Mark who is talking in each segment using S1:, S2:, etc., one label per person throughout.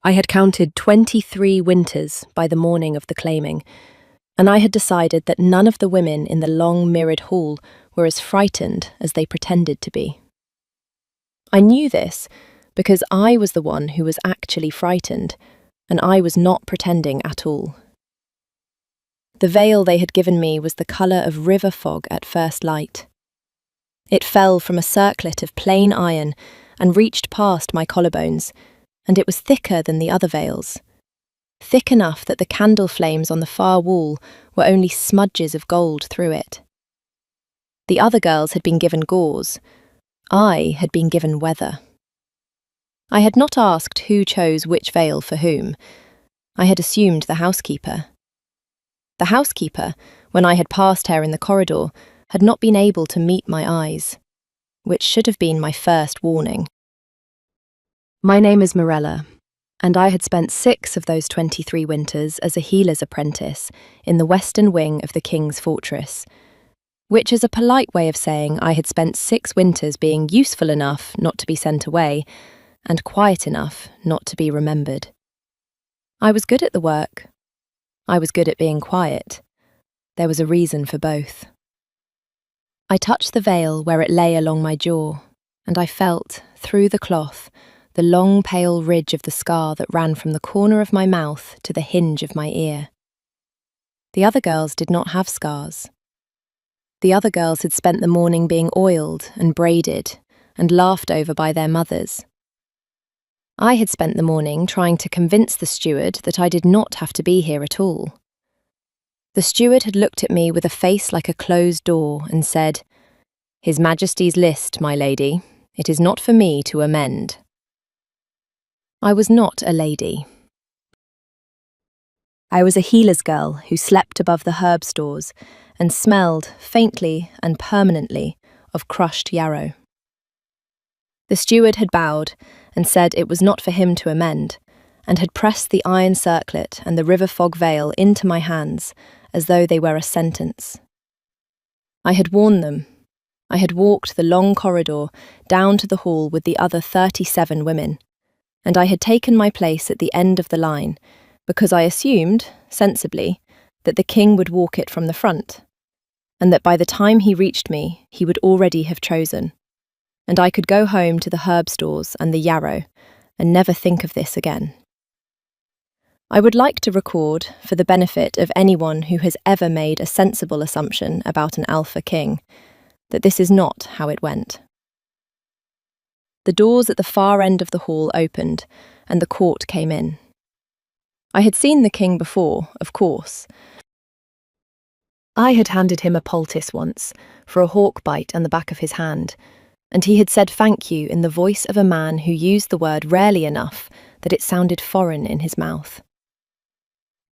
S1: I had counted 23 winters by the morning of the claiming, and I had decided that none of the women in the long mirrored hall were as frightened as they pretended to be. I knew this because I was the one who was actually frightened, and I was not pretending at all. The veil they had given me was the colour of river fog at first light. It fell from a circlet of plain iron and reached past my collarbones, and it was thicker than the other veils, thick enough that the candle flames on the far wall were only smudges of gold through it. The other girls had been given gauze. I had been given weather. I had not asked who chose which veil for whom. I had assumed the housekeeper. The housekeeper, when I had passed her in the corridor, had not been able to meet my eyes, which should have been my first warning. My name is Morella, and I had spent 6 of those 23 winters as a healer's apprentice in the western wing of the king's fortress, which is a polite way of saying I had spent 6 winters being useful enough not to be sent away, and quiet enough not to be remembered. I was good at the work. I was good at being quiet. There was a reason for both. I touched the veil where it lay along my jaw, and I felt, through the cloth, the long pale ridge of the scar that ran from the corner of my mouth to the hinge of my ear. The other girls did not have scars. The other girls had spent the morning being oiled and braided and laughed over by their mothers. I had spent the morning trying to convince the steward that I did not have to be here at all. The steward had looked at me with a face like a closed door and said, "His Majesty's list, my lady. It is not for me to amend." I was not a lady. I was a healer's girl who slept above the herb stores and smelled, faintly and permanently, of crushed yarrow. The steward had bowed and said it was not for him to amend, and had pressed the iron circlet and the river fog veil into my hands as though they were a sentence. I had warned them. I had walked the long corridor down to the hall with the other 37 women, and I had taken my place at the end of the line because I assumed, sensibly, that the king would walk it from the front, and that by the time he reached me, he would already have chosen, and I could go home to the herb stores and the yarrow and never think of this again. I would like to record, for the benefit of anyone who has ever made a sensible assumption about an alpha king, that this is not how it went. The doors at the far end of the hall opened, and the court came in. I had seen the king before, of course. I had handed him a poultice once, for a hawk bite on the back of his hand, and he had said thank you in the voice of a man who used the word rarely enough that it sounded foreign in his mouth.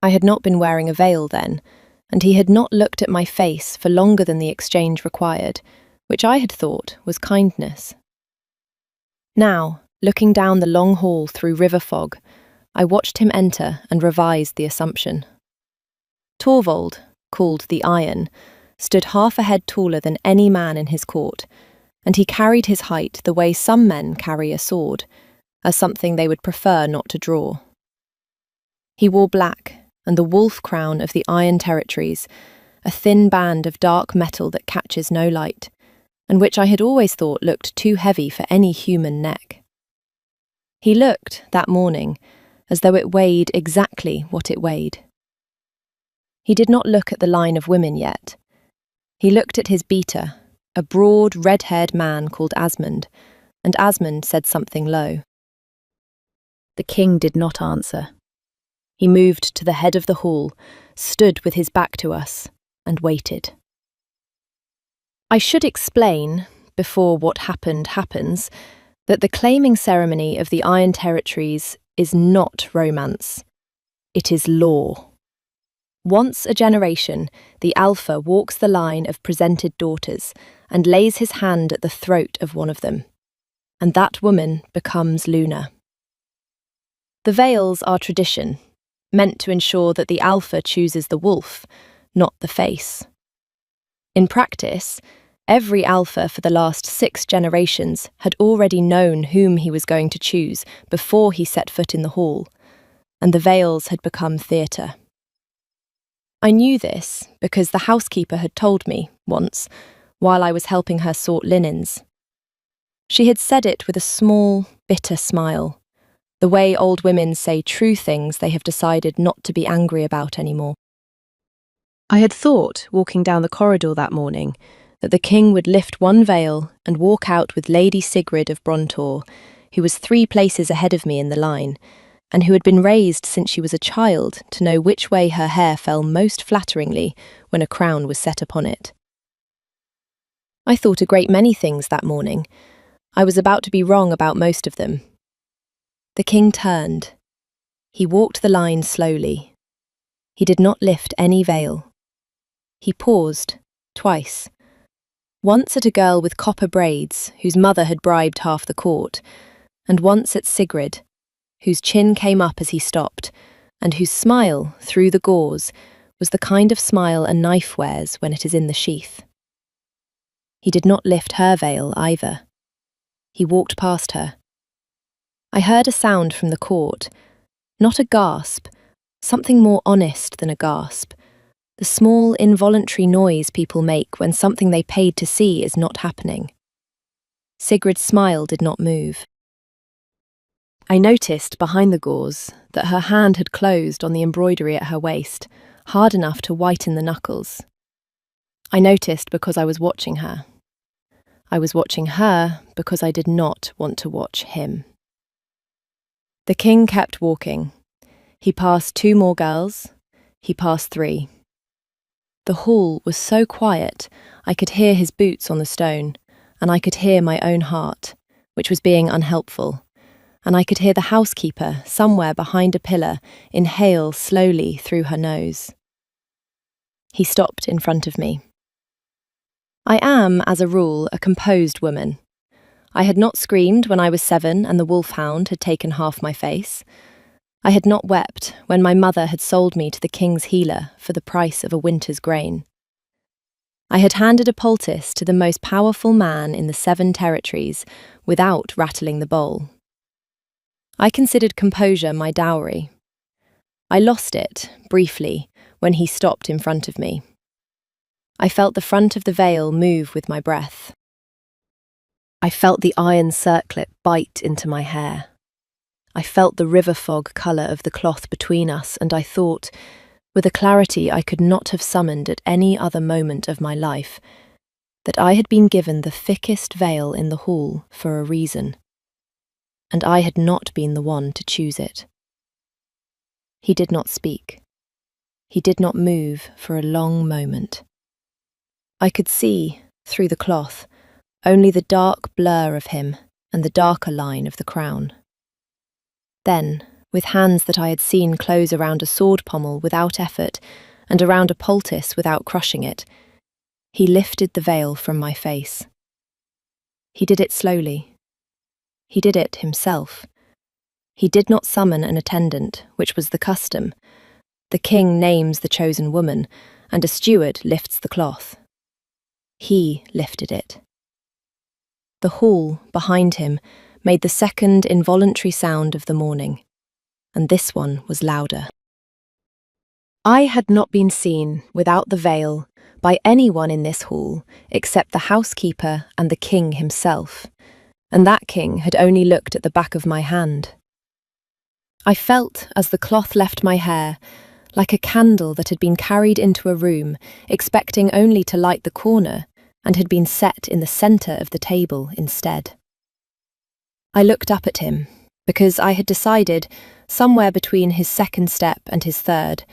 S1: I had not been wearing a veil then, and he had not looked at my face for longer than the exchange required, which I had thought was kindness. Now, looking down the long hall through river fog, I watched him enter and revised the assumption. Torvald, called the Iron, stood half a head taller than any man in his court, and he carried his height the way some men carry a sword, as something they would prefer not to draw. He wore black, and the wolf crown of the Iron Territories, a thin band of dark metal that catches no light, and which I had always thought looked too heavy for any human neck. He looked, that morning, as though it weighed exactly what it weighed. He did not look at the line of women yet. He looked at his beater, a broad, red-haired man called Asmund, and Asmund said something low. The king did not answer. He moved to the head of the hall, stood with his back to us, and waited. I should explain, before what happened happens, that the claiming ceremony of the Iron Territories is not romance. It is law. Once a generation, the Alpha walks the line of presented daughters and lays his hand at the throat of one of them, and that woman becomes Luna. The veils are tradition, meant to ensure that the Alpha chooses the wolf, not the face. In practice, every Alpha for the last 6 generations had already known whom he was going to choose before he set foot in the hall, and the veils had become theatre. I knew this because the housekeeper had told me, once, while I was helping her sort linens. She had said it with a small, bitter smile, the way old women say true things they have decided not to be angry about anymore. I had thought, walking down the corridor that morning, that the king would lift one veil and walk out with Lady Sigrid of Brontor, who was 3 places ahead of me in the line, and who had been raised since she was a child to know which way her hair fell most flatteringly when a crown was set upon it. I thought a great many things that morning. I was about to be wrong about most of them. The king turned. He walked the line slowly. He did not lift any veil. He paused, twice. Once at a girl with copper braids, whose mother had bribed half the court, and once at Sigrid, whose chin came up as he stopped, and whose smile, through the gauze, was the kind of smile a knife wears when it is in the sheath. He did not lift her veil either. He walked past her. I heard a sound from the court, not a gasp, something more honest than a gasp, the small involuntary noise people make when something they paid to see is not happening. Sigrid's smile did not move. I noticed behind the gauze that her hand had closed on the embroidery at her waist, hard enough to whiten the knuckles. I noticed because I was watching her. I was watching her because I did not want to watch him. The king kept walking. He passed 2 more girls. He passed 3. The hall was so quiet I could hear his boots on the stone, and I could hear my own heart, which was being unhelpful, and I could hear the housekeeper, somewhere behind a pillar, inhale slowly through her nose. He stopped in front of me. I am, as a rule, a composed woman. I had not screamed when I was 7 and the wolfhound had taken half my face. I had not wept when my mother had sold me to the king's healer for the price of a winter's grain. I had handed a poultice to the most powerful man in the 7 territories without rattling the bowl. I considered composure my dowry. I lost it, briefly, when he stopped in front of me. I felt the front of the veil move with my breath. I felt the iron circlet bite into my hair. I felt the river fog colour of the cloth between us, and I thought, with a clarity I could not have summoned at any other moment of my life, that I had been given the thickest veil in the hall for a reason, and I had not been the one to choose it. He did not speak. He did not move for a long moment. I could see, through the cloth, only the dark blur of him and the darker line of the crown. Then, with hands that I had seen close around a sword pommel without effort and around a poultice without crushing it, he lifted the veil from my face. He did it slowly. He did it himself. He did not summon an attendant, which was the custom. The king names the chosen woman, and a steward lifts the cloth. He lifted it. The hall, behind him, made the second involuntary sound of the morning, and this one was louder. I had not been seen, without the veil, by anyone in this hall except the housekeeper and the king himself, and that king had only looked at the back of my hand. I felt, as the cloth left my hair, like a candle that had been carried into a room, expecting only to light the corner, and had been set in the centre of the table instead. I looked up at him, because I had decided, somewhere between his second step and his third,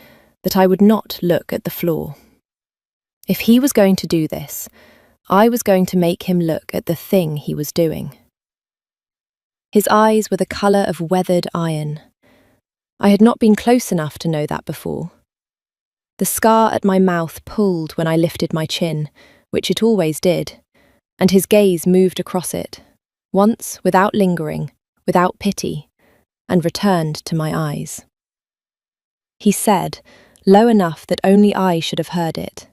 S1: that I would not look at the floor. If he was going to do this, I was going to make him look at the thing he was doing. His eyes were the colour of weathered iron. I had not been close enough to know that before. The scar at my mouth pulled when I lifted my chin, which it always did, and his gaze moved across it, once without lingering, without pity, and returned to my eyes. He said, low enough that only I should have heard it,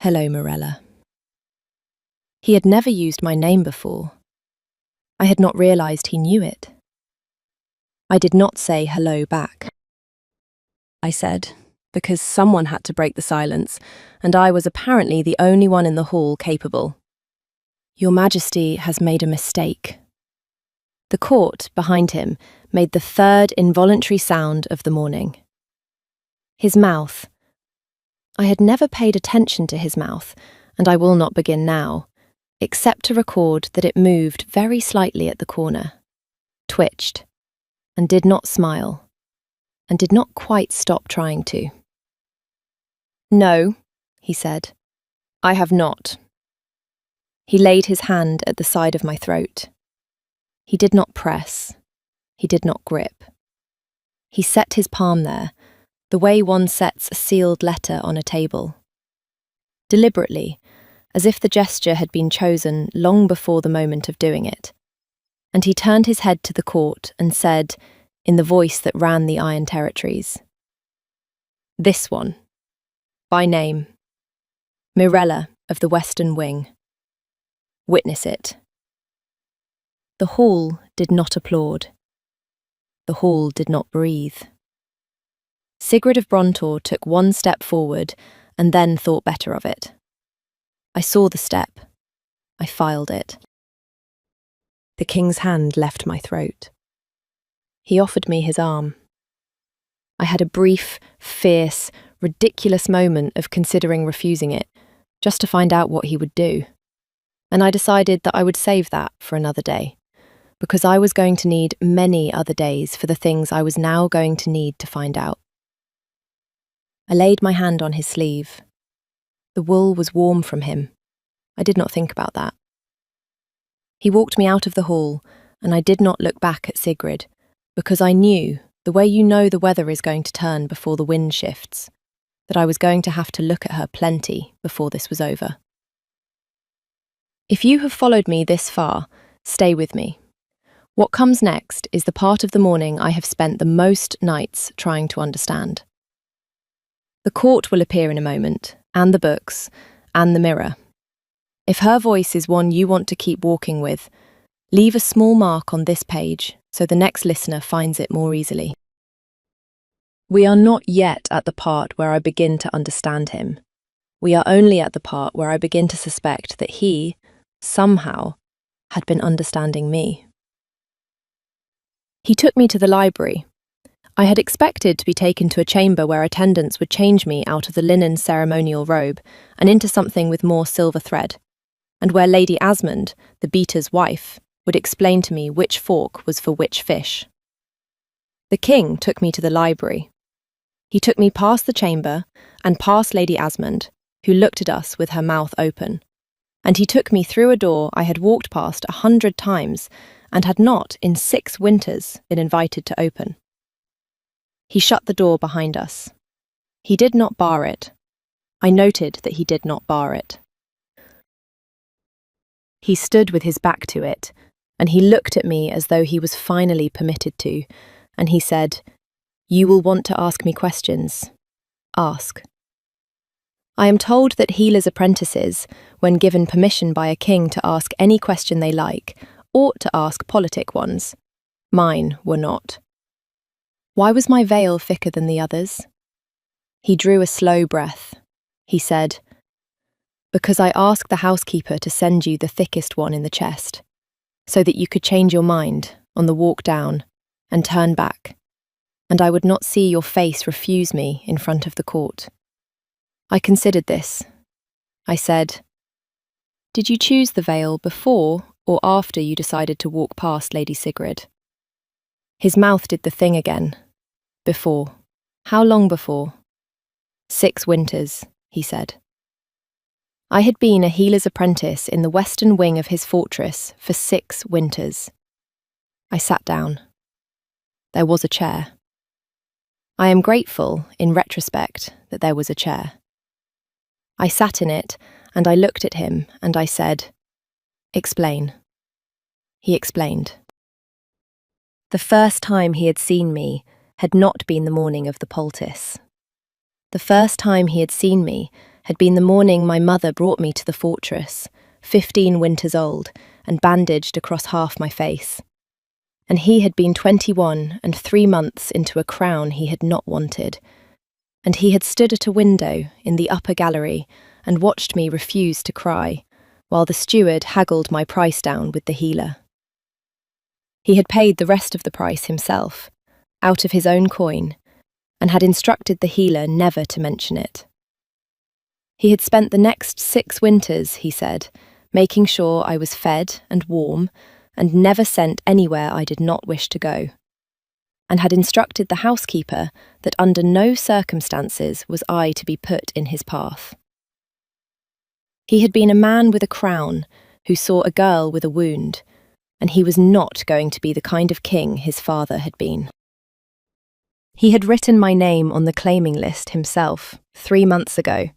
S1: "Hello, Morella." He had never used my name before. I had not realised he knew it. I did not say hello back. I said, because someone had to break the silence, and I was apparently the only one in the hall capable. Your Majesty has made a mistake. The court, behind him, made the third involuntary sound of the morning. His mouth. I had never paid attention to his mouth, and I will not begin now, except to record that it moved very slightly at the corner, twitched, and did not smile, and did not quite stop trying to. No, he said, I have not. He laid his hand at the side of my throat. He did not press. He did not grip. He set his palm there, the way one sets a sealed letter on a table. Deliberately, as if the gesture had been chosen long before the moment of doing it. And he turned his head to the court and said, in the voice that ran the Iron Territories, "This one, by name, Mirella of the Western Wing. Witness it." The hall did not applaud. The hall did not breathe. Sigrid of Brontor took one step forward and then thought better of it. I saw the step. I filed it. The king's hand left my throat. He offered me his arm. I had a brief, fierce, ridiculous moment of considering refusing it, just to find out what he would do. And I decided that I would save that for another day, because I was going to need many other days for the things I was now going to need to find out. I laid my hand on his sleeve. The wool was warm from him. I did not think about that. He walked me out of the hall, and I did not look back at Sigrid, because I knew, the way you know the weather is going to turn before the wind shifts, that I was going to have to look at her plenty before this was over. If you have followed me this far, stay with me. What comes next is the part of the morning I have spent the most nights trying to understand. The court will appear in a moment, and the books, and the mirror. If her voice is one you want to keep walking with, leave a small mark on this page so the next listener finds it more easily. We are not yet at the part where I begin to understand him. We are only at the part where I begin to suspect that he, somehow, had been understanding me. He took me to the library. I had expected to be taken to a chamber where attendants would change me out of the linen ceremonial robe and into something with more silver thread, and where Lady Asmund, the beater's wife, would explain to me which fork was for which fish. The king took me to the library. He took me past the chamber and past Lady Asmund, who looked at us with her mouth open, and he took me through a door I had walked past 100 times and had not, in 6 winters, been invited to open. He shut the door behind us. He did not bar it. I noted that he did not bar it. He stood with his back to it, and he looked at me as though he was finally permitted to, and he said, "You will want to ask me questions. Ask." I am told that healers' apprentices, when given permission by a king to ask any question they like, ought to ask politic ones. Mine were not. Why was my veil thicker than the others? He drew a slow breath. He said, "Because I asked the housekeeper to send you the thickest one in the chest, so that you could change your mind on the walk down and turn back, and I would not see your face refuse me in front of the court." I considered this. I said, "Did you choose the veil before or after you decided to walk past Lady Sigrid?" His mouth did the thing again. Before. How long before? 6 winters, he said. I had been a healer's apprentice in the western wing of his fortress for 6 winters. I sat down. There was a chair. I am grateful, in retrospect, that there was a chair. I sat in it, and I looked at him, and I said, "Explain." He explained. The first time he had seen me had not been the morning of the poultice. The first time he had seen me had been the morning my mother brought me to the fortress, 15 winters old, and bandaged across half my face. and he had been 21 and 3 months into a crown he had not wanted, and he had stood at a window in the upper gallery and watched me refuse to cry, while the steward haggled my price down with the healer. He had paid the rest of the price himself, out of his own coin, and had instructed the healer never to mention it. He had spent the next 6 winters, he said, making sure I was fed and warm, and never sent anywhere I did not wish to go, and had instructed the housekeeper that under no circumstances was I to be put in his path. He had been a man with a crown who saw a girl with a wound, and he was not going to be the kind of king his father had been. He had written my name on the claiming list himself 3 months ago,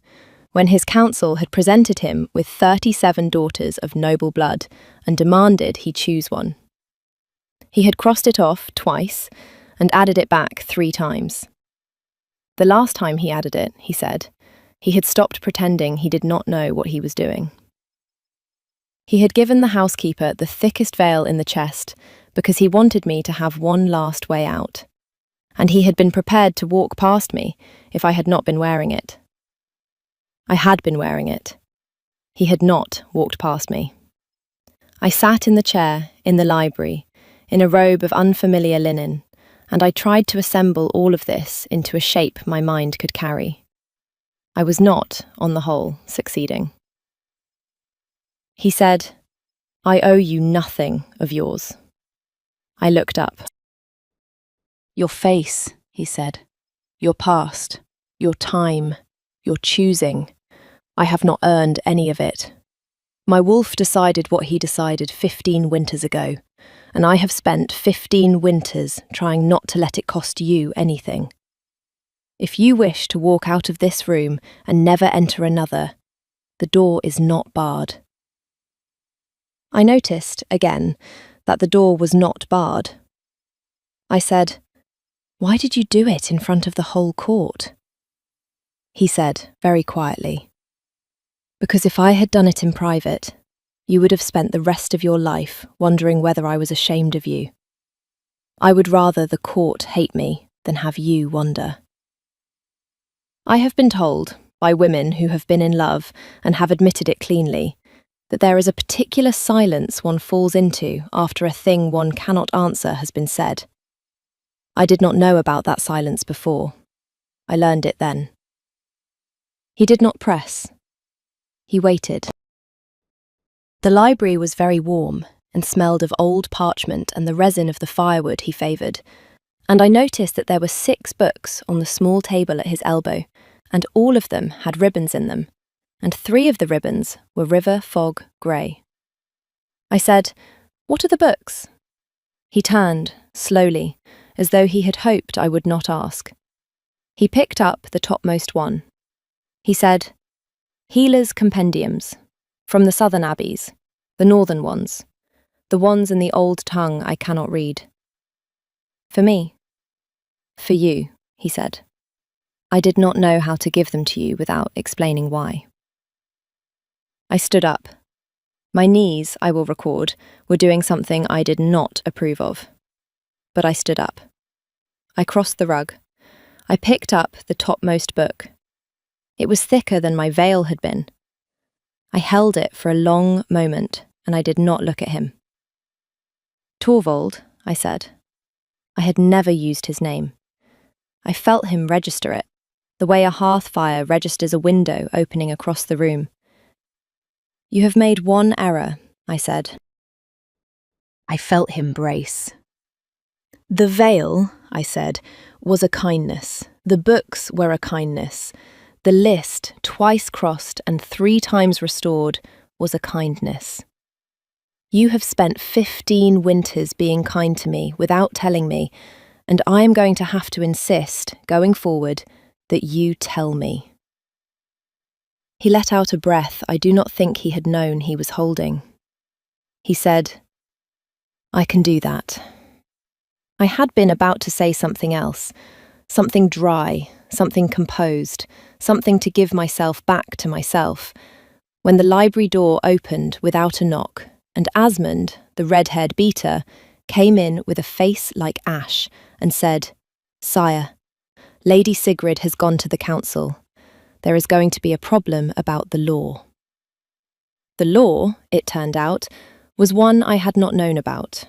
S1: when his council had presented him with 37 daughters of noble blood and demanded he choose one. He had crossed it off twice and added it back 3 times. The last time he added it, he said, he had stopped pretending he did not know what he was doing. He had given the housekeeper the thickest veil in the chest because he wanted me to have one last way out, and he had been prepared to walk past me if I had not been wearing it. I had been wearing it. He had not walked past me. I sat in the chair in the library, in a robe of unfamiliar linen, and I tried to assemble all of this into a shape my mind could carry. I was not, on the whole, succeeding. He said, "I owe you nothing of yours." I looked up. "Your face," he said, "your past, your time, your choosing. I have not earned any of it. My wolf decided what he decided 15 winters ago, and I have spent 15 winters trying not to let it cost you anything. If you wish to walk out of this room and never enter another, the door is not barred." I noticed, again, that the door was not barred. I said, "Why did you do it in front of the whole court?" He said, very quietly, "Because if I had done it in private, you would have spent the rest of your life wondering whether I was ashamed of you. I would rather the court hate me than have you wonder." I have been told, by women who have been in love and have admitted it cleanly, that there is a particular silence one falls into after a thing one cannot answer has been said. I did not know about that silence before. I learned it then. He did not press. He waited. The library was very warm and smelled of old parchment and the resin of the firewood he favoured, and I noticed that there were 6 books on the small table at his elbow, and all of them had ribbons in them, and 3 of the ribbons were River Fog Grey. I said, "What are the books?" He turned, slowly, as though he had hoped I would not ask. He picked up the topmost one. He said, "Healers' Compendiums, from the southern abbeys, the northern ones, the ones in the old tongue I cannot read." "For me?" "For you," he said. "I did not know how to give them to you without explaining why." I stood up. My knees, I will record, were doing something I did not approve of. But I stood up. I crossed the rug. I picked up the topmost book. It was thicker than my veil had been. I held it for a long moment, and I did not look at him. "Torvald," I said. I had never used his name. I felt him register it, the way a hearth fire registers a window opening across the room. "You have made one error," I said. I felt him brace. "The veil," I said, "was a kindness. The books were a kindness. The list, twice crossed and 3 times restored, was a kindness. You have spent 15 winters being kind to me without telling me, and I am going to have to insist, going forward, that you tell me." He let out a breath I do not think he had known he was holding. He said, "I can do that." I had been about to say something else, something dry, something composed, something to give myself back to myself, when the library door opened without a knock, and Asmund, the red-haired beater, came in with a face like ash and said, "Sire, Lady Sigrid has gone to the council. There is going to be a problem about the law." The law, it turned out, was one I had not known about.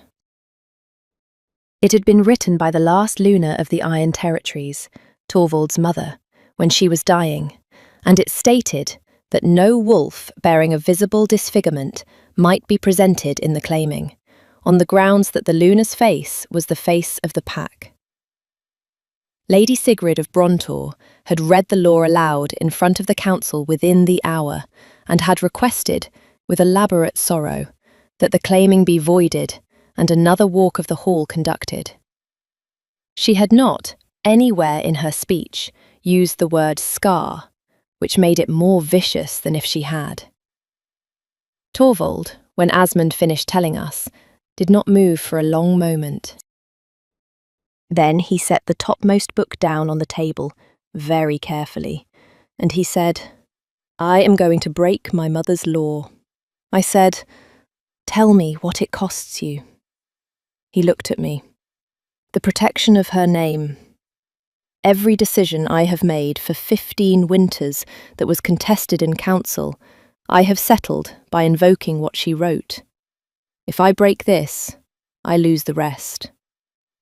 S1: It had been written by the last Luna of the Iron Territories, Torvald's mother, when she was dying, and it stated that no wolf bearing a visible disfigurement might be presented in the claiming, on the grounds that the Luna's face was the face of the pack. Lady Sigrid of Brontor had read the law aloud in front of the council within the hour, and had requested, with elaborate sorrow, that the claiming be voided and another walk of the hall conducted. She had not, anywhere in her speech, used the word scar, which made it more vicious than if she had. Torvald, when Asmund finished telling us, did not move for a long moment. Then he set the topmost book down on the table, very carefully, and he said, "I am going to break my mother's law." I said, "Tell me what it costs you." He looked at me. "The protection of her name. Every decision I have made for 15 winters that was contested in council, I have settled by invoking what she wrote. If I break this, I lose the rest.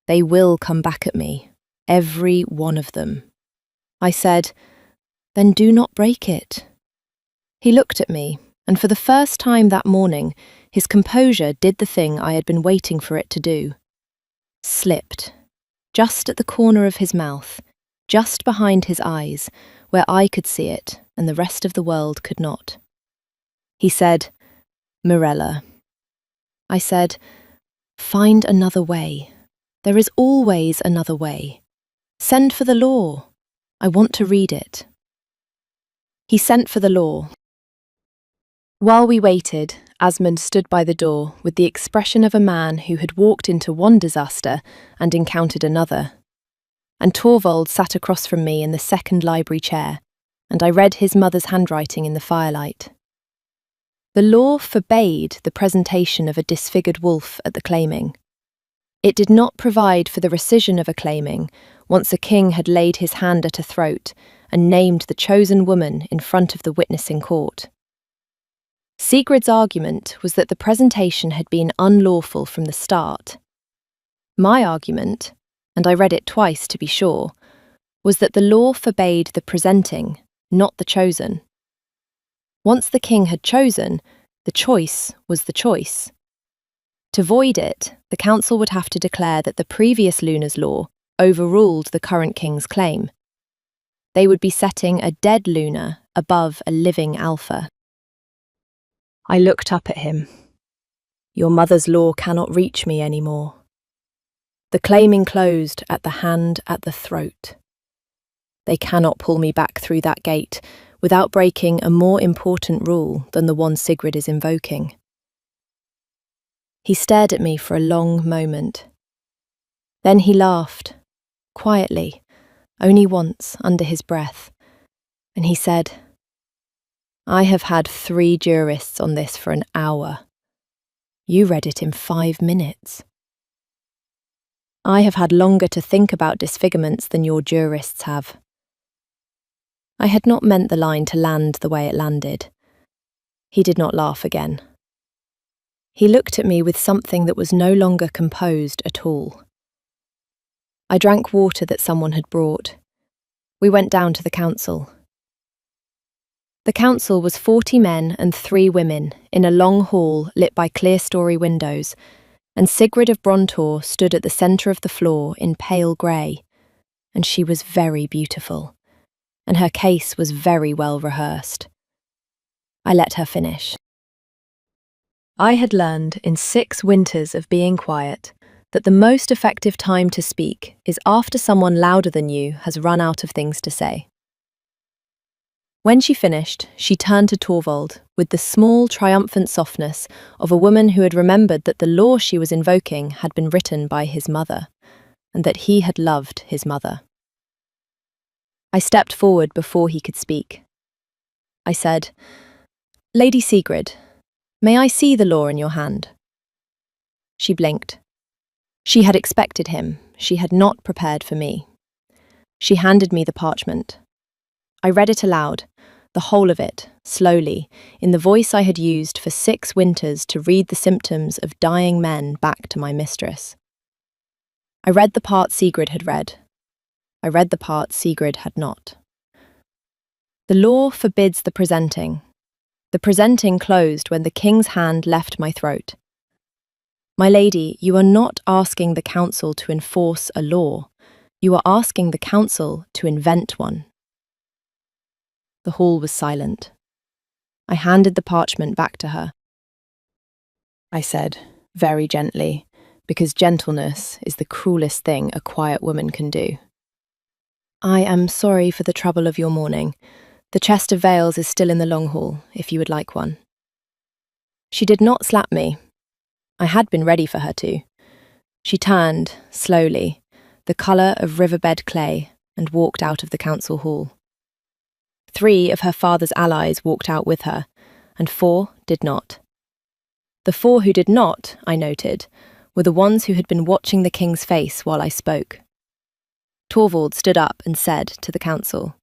S1: They will come back at me, every one of them." I said, "Then do not break it." He looked at me, and for the first time that morning, his composure did the thing I had been waiting for it to do. Slipped, just at the corner of his mouth, just behind his eyes, where I could see it and the rest of the world could not. He said, "Mirella." I said, "Find another way. There is always another way. Send for the law. I want to read it." He sent for the law. While we waited, Asmund stood by the door with the expression of a man who had walked into one disaster and encountered another. And Torvald sat across from me in the second library chair, and I read his mother's handwriting in the firelight. The law forbade the presentation of a disfigured wolf at the claiming. It did not provide for the rescission of a claiming once a king had laid his hand at a throat and named the chosen woman in front of the witnessing court. Sigrid's argument was that the presentation had been unlawful from the start. My argument, and I read it twice to be sure, was that the law forbade the presenting, not the chosen. Once the king had chosen, the choice was the choice. To void it, the council would have to declare that the previous Luna's law overruled the current king's claim. They would be setting a dead Luna above a living alpha. I looked up at him. "Your mother's law cannot reach me anymore. The claiming closed at the hand at the throat. They cannot pull me back through that gate without breaking a more important rule than the one Sigrid is invoking." He stared at me for a long moment. Then he laughed, quietly, only once under his breath, and he said, "I have had 3 jurists on this for an hour. You read it in 5 minutes. I have had longer to think about disfigurements than your jurists have." I had not meant the line to land the way it landed. He did not laugh again. He looked at me with something that was no longer composed at all. I drank water that someone had brought. We went down to the council. The council was 40 men and 3 women in a long hall lit by clerestory windows, and Sigrid of Brontor stood at the centre of the floor in pale grey, and she was very beautiful, and her case was very well rehearsed. I let her finish. I had learned in 6 winters of being quiet that the most effective time to speak is after someone louder than you has run out of things to say. When she finished, she turned to Torvald with the small, triumphant softness of a woman who had remembered that the law she was invoking had been written by his mother, and that he had loved his mother. I stepped forward before he could speak. I said, "Lady Sigrid, may I see the law in your hand?" She blinked. She had expected him. She had not prepared for me. She handed me the parchment. I read it aloud, the whole of it, slowly, in the voice I had used for 6 winters to read the symptoms of dying men back to my mistress. I read the part Sigrid had read. I read the part Sigrid had not. The law forbids the presenting. The presenting closed when the king's hand left my throat. My lady, you are not asking the council to enforce a law. You are asking the council to invent one. The hall was silent. I handed the parchment back to her. I said, very gently, because gentleness is the cruelest thing a quiet woman can do. I am sorry for the trouble of your morning. The chest of veils is still in the long hall, if you would like one. She did not slap me. I had been ready for her to. She turned, slowly, the colour of riverbed clay, and walked out of the council hall. 3 of her father's allies walked out with her, and 4 did not. The 4 who did not, I noted, were the ones who had been watching the king's face while I spoke. Torvald stood up and said to the council,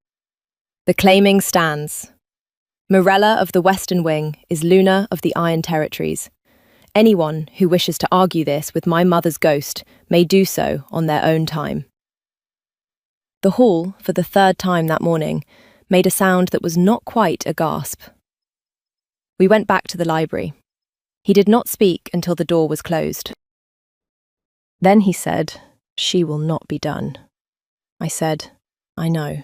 S1: "The claiming stands. Morella of the Western Wing is Luna of the Iron Territories. Anyone who wishes to argue this with my mother's ghost may do so on their own time." The hall, for the 3rd time that morning, made a sound that was not quite a gasp. We went back to the library. He did not speak until the door was closed. Then he said, "She will not be done." I said, "I know."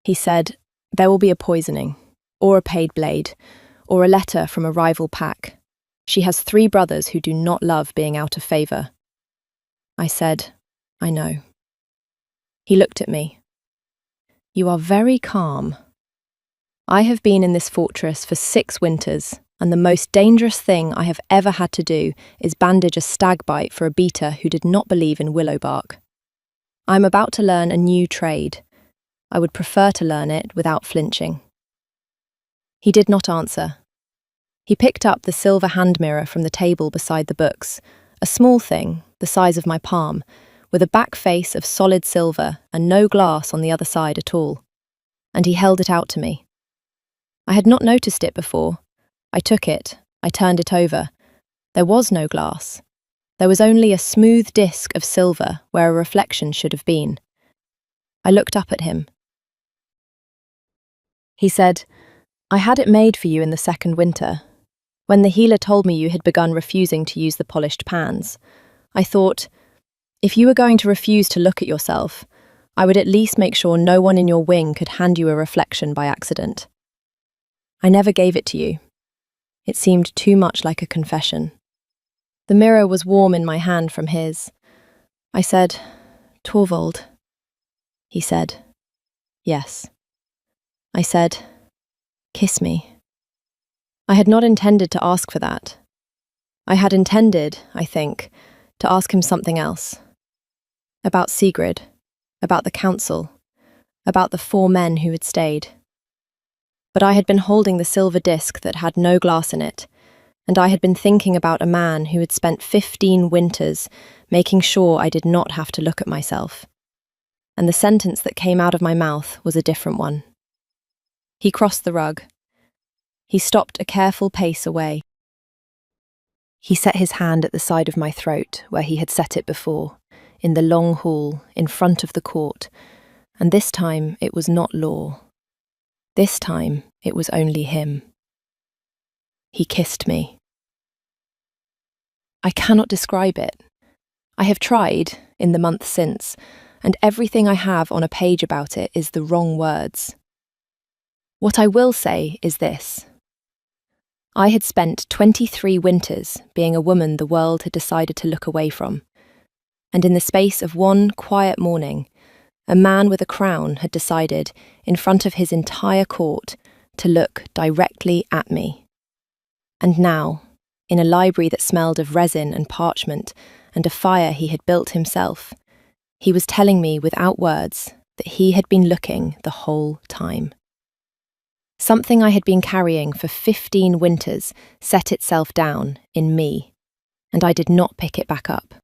S1: He said, "There will be a poisoning, or a paid blade, or a letter from a rival pack. She has 3 brothers who do not love being out of favour." I said, "I know." He looked at me. "You are very calm. I have been in this fortress for 6 winters, and the most dangerous thing I have ever had to do is bandage a stag bite for a beater who did not believe in willow bark. I am about to learn a new trade. I would prefer to learn it without flinching." He did not answer. He picked up the silver hand mirror from the table beside the books, a small thing, the size of my palm, with a back face of solid silver and no glass on the other side at all. And he held it out to me. I had not noticed it before. I took it, I turned it over. There was no glass. There was only a smooth disc of silver where a reflection should have been. I looked up at him. He said, "I had it made for you in the 2nd winter. When the healer told me you had begun refusing to use the polished pans, I thought, if you were going to refuse to look at yourself, I would at least make sure no one in your wing could hand you a reflection by accident. I never gave it to you. It seemed too much like a confession." The mirror was warm in my hand from his. I said, "Torvald." He said, "Yes." I said, "Kiss me." I had not intended to ask for that. I had intended, I think, to ask him something else. About Sigrid, about the council, about the 4 men who had stayed. But I had been holding the silver disc that had no glass in it, and I had been thinking about a man who had spent 15 winters making sure I did not have to look at myself. And the sentence that came out of my mouth was a different one. He crossed the rug. He stopped a careful pace away. He set his hand at the side of my throat, where he had set it before, in the long hall, in front of the court, and this time it was not law. This time it was only him. He kissed me. I cannot describe it. I have tried, in the month since, and everything I have on a page about it is the wrong words. What I will say is this. I had spent 23 winters being a woman the world had decided to look away from, and in the space of one quiet morning, a man with a crown had decided, in front of his entire court, to look directly at me. And now, in a library that smelled of resin and parchment and a fire he had built himself, he was telling me without words that he had been looking the whole time. Something I had been carrying for 15 winters set itself down in me, and I did not pick it back up.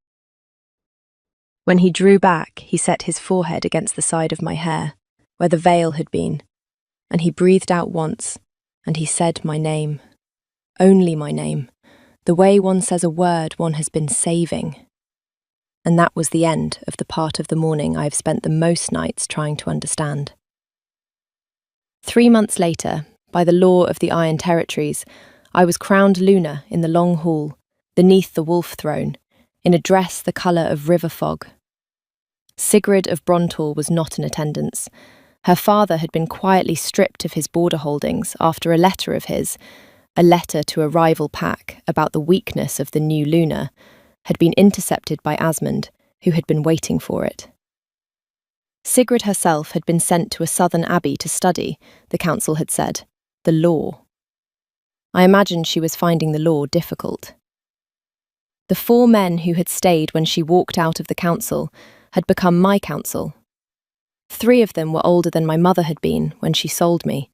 S1: When he drew back, he set his forehead against the side of my hair, where the veil had been, and he breathed out once, and he said my name. Only my name. The way one says a word one has been saving. And that was the end of the part of the morning I have spent the most nights trying to understand. 3 months later, by the law of the Iron Territories, I was crowned Luna in the long hall, beneath the wolf throne, in a dress the colour of river fog. Sigrid of Brontor was not in attendance. Her father had been quietly stripped of his border holdings after a letter of his, a letter to a rival pack about the weakness of the new Luna, had been intercepted by Asmund, who had been waiting for it. Sigrid herself had been sent to a southern abbey to study, the council had said, the law. I imagined she was finding the law difficult. The 4 men who had stayed when she walked out of the council had become my council. 3 of them were older than my mother had been when she sold me.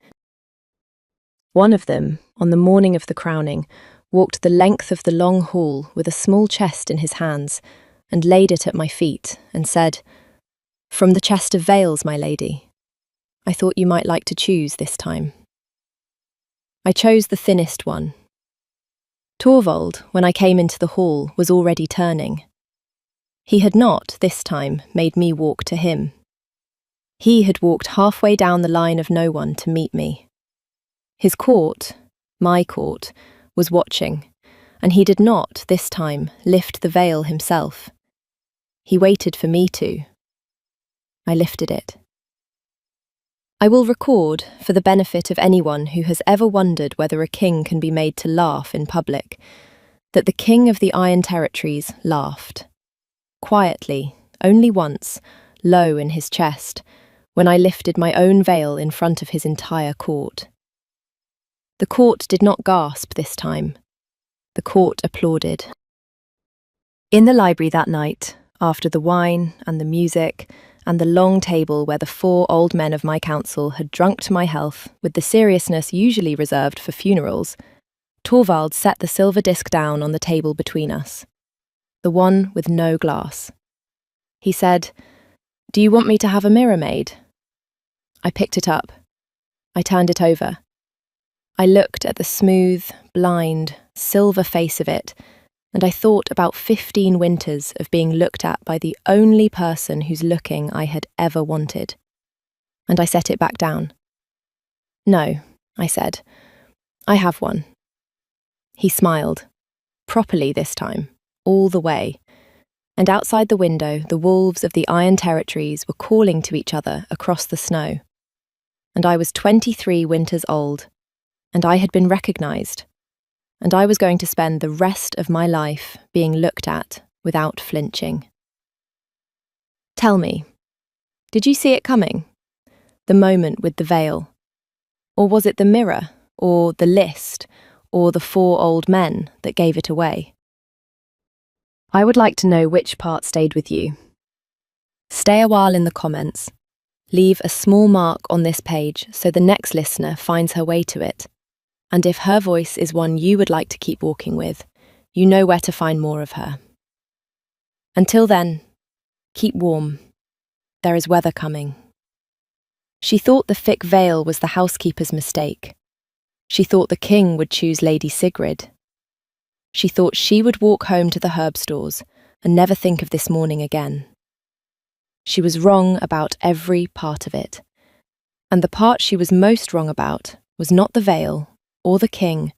S1: One of them, on the morning of the crowning, walked the length of the long hall with a small chest in his hands and laid it at my feet and said, "From the chest of veils, my lady. I thought you might like to choose this time." I chose the thinnest one. Torvald, when I came into the hall, was already turning. He had not, this time, made me walk to him. He had walked halfway down the line of no one to meet me. His court, my court, was watching, and he did not, this time, lift the veil himself. He waited for me to. I lifted it. I will record, for the benefit of anyone who has ever wondered whether a king can be made to laugh in public, that the king of the Iron Territories laughed. Quietly, only once, low in his chest, when I lifted my own veil in front of his entire court. The court did not gasp this time. The court applauded. In the library that night, after the wine and the music and the long table where the 4 old men of my council had drunk to my health with the seriousness usually reserved for funerals, Torvald set the silver disc down on the table between us, the one with no glass. He said, "Do you want me to have a mirror made?" I picked it up. I turned it over. I looked at the smooth, blind, silver face of it, and I thought about 15 winters of being looked at by the only person whose looking I had ever wanted. And I set it back down. "No," I said. "I have one." He smiled, properly this time, all the way, and outside the window the wolves of the Iron Territories were calling to each other across the snow. And I was 23 winters old, and I had been recognised, and I was going to spend the rest of my life being looked at without flinching. Tell me, did you see it coming? The moment with the veil? Or was it the mirror, or the list, or the 4 old men that gave it away? I would like to know which part stayed with you. Stay a while in the comments. Leave a small mark on this page so the next listener finds her way to it. And if her voice is one you would like to keep walking with, you know where to find more of her. Until then, keep warm. There is weather coming. She thought the thick veil was the housekeeper's mistake. She thought the king would choose Lady Sigrid. She thought she would walk home to the herb stores and never think of this morning again. She was wrong about every part of it. And the part she was most wrong about was not the veil, or the king,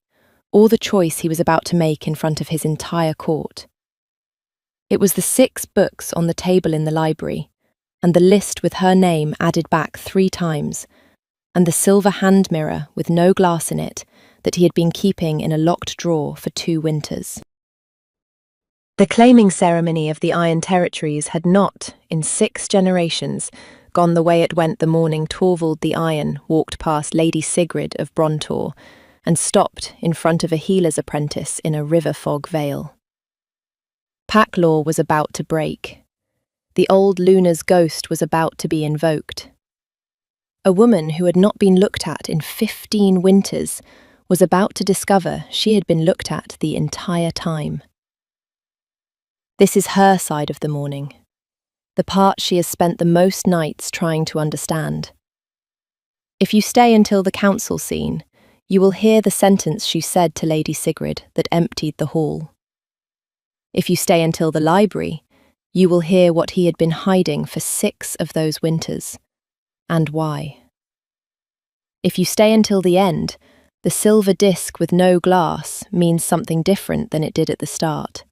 S1: or the choice he was about to make in front of his entire court. It was the 6 books on the table in the library, and the list with her name added back 3 times, and the silver hand mirror with no glass in it that he had been keeping in a locked drawer for 2 winters. The claiming ceremony of the Iron Territories had not, in 6 generations, gone the way it went the morning Torvald the Iron walked past Lady Sigrid of Brontor and stopped in front of a healer's apprentice in a river fog vale. Pack law was about to break. The old Luna's ghost was about to be invoked. A woman who had not been looked at in 15 winters was about to discover she had been looked at the entire time. This is her side of the morning. the part she has spent the most nights trying to understand. If you stay until the council scene, you will hear the sentence she said to Lady Sigrid that emptied the hall. If you stay until the library, you will hear what he had been hiding for 6 of those winters, and why. If you stay until the end, the silver disc with no glass means something different than it did at the start.